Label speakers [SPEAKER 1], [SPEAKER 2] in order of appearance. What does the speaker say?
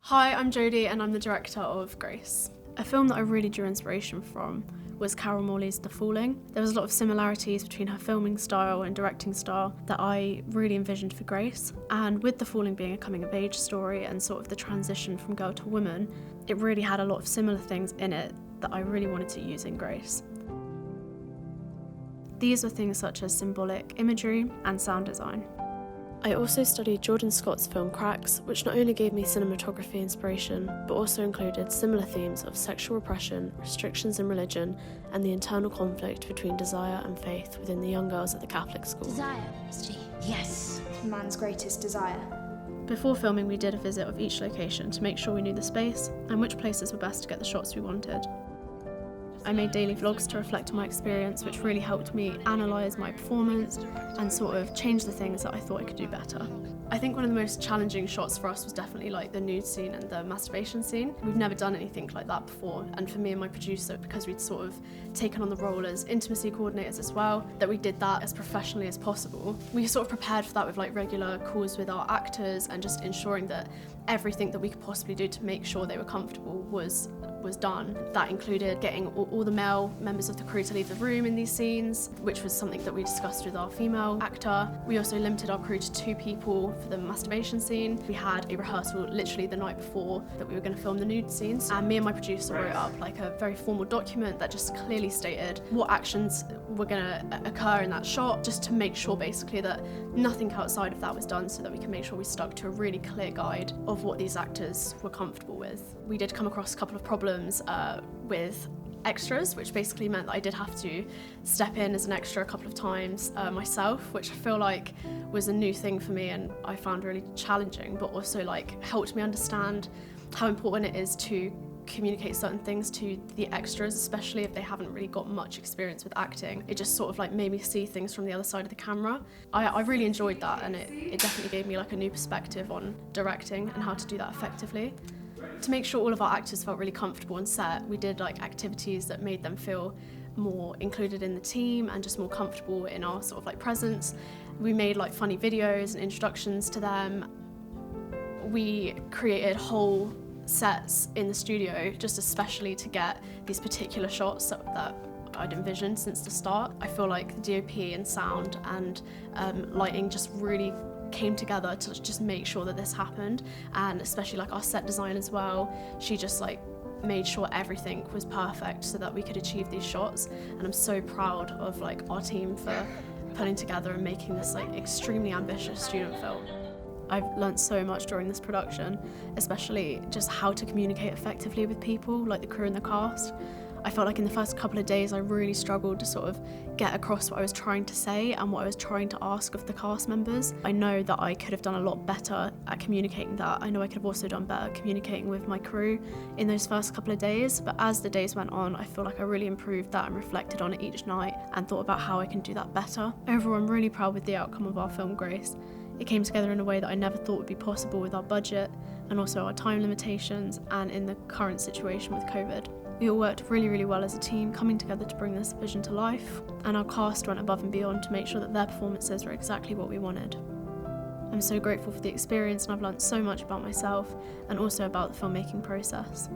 [SPEAKER 1] Hi, I'm Jodie and I'm the director of Grace. A film that I really drew inspiration from was Carol Morley's The Falling. There was a lot of similarities between her filming style and directing style that I really envisioned for Grace. And with The Falling being a coming of age story and sort of the transition from girl to woman, it really had a lot of similar things in it that I really wanted to use in Grace. These were things such as symbolic imagery and sound design. I also studied Jordan Scott's film Cracks, which not only gave me cinematography inspiration, but also included similar themes of sexual repression, restrictions in religion, and the internal conflict between desire and faith within the young girls at the Catholic school.
[SPEAKER 2] Desire, SG. Yes. Man's greatest desire.
[SPEAKER 1] Before filming, we did a visit of each location to make sure we knew the space and which places were best to get the shots we wanted. I made daily vlogs to reflect on my experience, which really helped me analyse my performance and sort of change the things that I thought I could do better. I think one of the most challenging shots for us was definitely like the nude scene and the masturbation scene. We've never done anything like that before, and for me and my producer, because we'd sort of taken on the role as intimacy coordinators as well, that we did that as professionally as possible. We sort of prepared for that with like regular calls with our actors and just ensuring that everything that we could possibly do to make sure they were comfortable was done. That included getting all the male members of the crew to leave the room in these scenes, which was something that we discussed with our female actor. We also limited our crew to 2 people for the masturbation scene. We had a rehearsal literally the night before that we were going to film the nude scenes, and me and my producer wrote up like a very formal document that just clearly stated what actions were going to occur in that shot, just to make sure basically that nothing outside of that was done, so that we can make sure we stuck to a really clear guide of what these actors were comfortable with. We did come across a couple of problems with extras, which basically meant that I did have to step in as an extra a couple of times myself, which I feel like was a new thing for me and I found really challenging, but also like helped me understand how important it is to communicate certain things to the extras, especially if they haven't really got much experience with acting. It just sort of like made me see things from the other side of the camera. I really enjoyed that, and it definitely gave me like a new perspective on directing and how to do that effectively. To make sure all of our actors felt really comfortable on set, we did like activities that made them feel more included in the team and just more comfortable in our sort of like presence. We made like funny videos and introductions to them. We created whole sets in the studio just especially to get these particular shots that I'd envisioned since the start. I feel like the DOP and sound and lighting just really came together to just make sure that this happened, and especially like our set design as well. She just like made sure everything was perfect so that we could achieve these shots, and I'm so proud of like our team for putting together and making this like extremely ambitious student film. I've learnt so much during this production, especially just how to communicate effectively with people, like the crew and the cast. I felt like in the first couple of days I really struggled to sort of get across what I was trying to say and what I was trying to ask of the cast members. I know that I could have done a lot better at communicating that. I know I could have also done better communicating with my crew in those first couple of days, but as the days went on, I feel like I really improved that and reflected on it each night and thought about how I can do that better. Overall, I'm really proud with the outcome of our film Grace. It came together in a way that I never thought would be possible with our budget and also our time limitations and in the current situation with COVID. We all worked really, really well as a team, coming together to bring this vision to life, and our cast went above and beyond to make sure that their performances were exactly what we wanted. I'm so grateful for the experience, and I've learnt so much about myself and also about the filmmaking process.